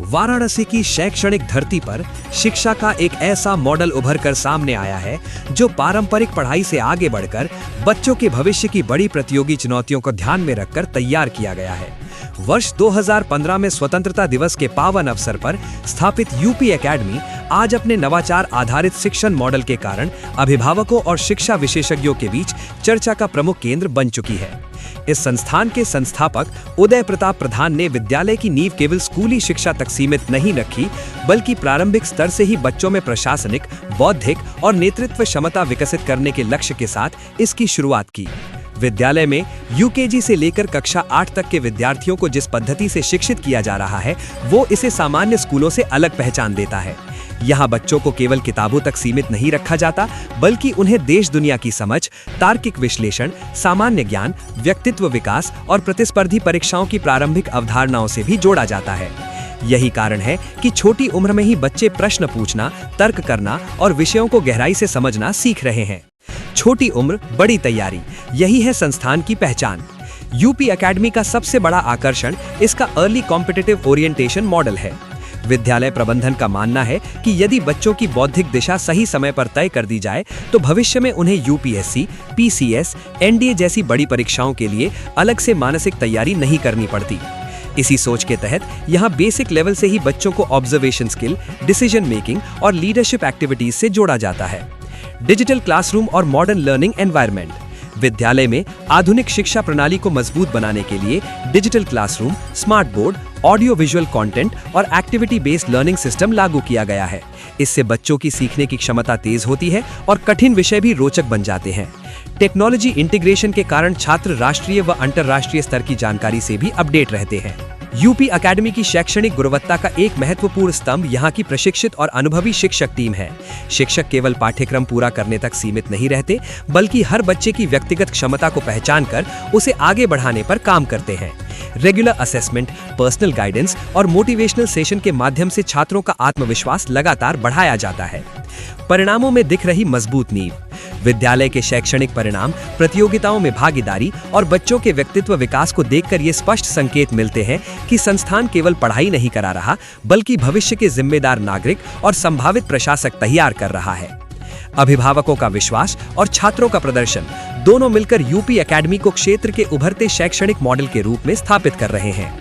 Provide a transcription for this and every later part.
वाराणसी की शैक्षणिक धरती पर शिक्षा का एक ऐसा मॉडल उभर कर सामने आया है जो पारंपरिक पढ़ाई से आगे बढ़कर बच्चों के भविष्य की बड़ी प्रतियोगी चुनौतियों को ध्यान में रखकर तैयार किया गया है। वर्ष 2015 में स्वतंत्रता दिवस के पावन अवसर पर स्थापित यूपी एकेडमी आज अपने नवाचार आधारित शिक्षण मॉडल के कारण अभिभावकों और शिक्षा विशेषज्ञों के बीच चर्चा का प्रमुख केंद्र बन चुकी है। इस संस्थान के संस्थापक उदय प्रताप प्रधान ने विद्यालय की नींव केवल स्कूली शिक्षा तक सीमित नहीं रखी, बल्कि प्रारंभिक स्तर से ही बच्चों में प्रशासनिक, बौद्धिक और नेतृत्व क्षमता विकसित करने के लक्ष्य के साथ इसकी शुरुआत की। विद्यालय में यूकेजी से लेकर कक्षा 8 तक के विद्यार्थियों को जिस पद्धति से शिक्षित किया जा रहा है, वो इसे सामान्य स्कूलों से अलग पहचान देता है। यहाँ बच्चों को केवल किताबों तक सीमित नहीं रखा जाता, बल्कि उन्हें देश दुनिया की समझ, तार्किक विश्लेषण, सामान्य ज्ञान, व्यक्तित्व विकास और प्रतिस्पर्धी परीक्षाओं की प्रारंभिक अवधारणाओं से भी जोड़ा जाता है। यही कारण है कि छोटी उम्र में ही बच्चे प्रश्न पूछना, तर्क करना और विषयों को गहराई से समझना सीख रहे हैं। छोटी उम्र, बड़ी तैयारी, यही है संस्थान की पहचान। यूपी एकेडमी का सबसे बड़ा आकर्षण इसका अर्ली कॉम्पिटिटिव ओरिएंटेशन मॉडल है। विद्यालय प्रबंधन का मानना है कि यदि बच्चों की बौद्धिक दिशा सही समय पर तय कर दी जाए तो भविष्य में उन्हें यूपीएससी, पीसीएस, एनडीए जैसी बड़ी परीक्षाओं के लिए अलग से मानसिक तैयारी नहीं करनी पड़ती। इसी सोच के तहत यहाँ बेसिक लेवल से ही बच्चों को ऑब्जर्वेशन स्किल, डिसीजन मेकिंग और लीडरशिप एक्टिविटीज से जोड़ा जाता है। डिजिटल क्लासरूम और मॉडर्न लर्निंग एनवायरनमेंट। विद्यालय में आधुनिक शिक्षा प्रणाली को मजबूत बनाने के लिए digital classroom, smart board, audio visual content और एक्टिविटी बेस्ड लर्निंग सिस्टम लागू किया गया है। इससे बच्चों की सीखने की क्षमता तेज होती है और कठिन विषय भी रोचक बन जाते हैं। टेक्नोलॉजी इंटीग्रेशन के कारण छात्र राष्ट्रीय व अंतर्राष्ट्रीय स्तर की जानकारी से भी अपडेट रहते हैं। यूपी एकेडमी की शैक्षणिक गुणवत्ता का एक महत्वपूर्ण स्तंभ यहाँ की प्रशिक्षित और अनुभवी शिक्षक टीम है। शिक्षक केवल पाठ्यक्रम पूरा करने तक सीमित नहीं रहते, बल्कि हर बच्चे की व्यक्तिगत क्षमता को पहचान कर उसे आगे बढ़ाने पर काम करते हैं। रेगुलर असेसमेंट, पर्सनल गाइडेंस और मोटिवेशनल सेशन के माध्यम से छात्रों का आत्मविश्वास लगातार बढ़ाया जाता है। परिणामों में दिख रही मजबूत नींव। विद्यालय के शैक्षणिक परिणाम, प्रतियोगिताओं में भागीदारी और बच्चों के व्यक्तित्व विकास को देखकर ये स्पष्ट संकेत मिलते हैं कि संस्थान केवल पढ़ाई नहीं करा रहा, बल्कि भविष्य के जिम्मेदार नागरिक और संभावित प्रशासक तैयार कर रहा है। अभिभावकों का विश्वास और छात्रों का प्रदर्शन दोनों मिलकर यूपी एकेडमी को क्षेत्र के उभरते शैक्षणिक मॉडल के रूप में स्थापित कर रहे हैं।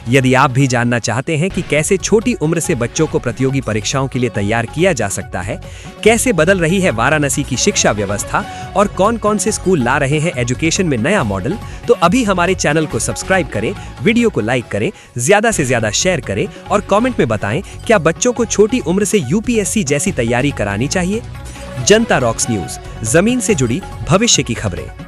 यदि आप भी जानना चाहते हैं कि कैसे छोटी उम्र से बच्चों को प्रतियोगी परीक्षाओं के लिए तैयार किया जा सकता है, कैसे बदल रही है वाराणसी की शिक्षा व्यवस्था और कौन कौन से स्कूल ला रहे हैं एजुकेशन में नया मॉडल, तो अभी हमारे चैनल को सब्सक्राइब करें, वीडियो को लाइक करें, ज्यादा से ज्यादा शेयर करें और कॉमेंट में बताएं क्या बच्चों को छोटी उम्र से यूपीएससी जैसी तैयारी करानी चाहिए। जनता रॉक्स न्यूज, जमीन से जुड़ी भविष्य की खबरें।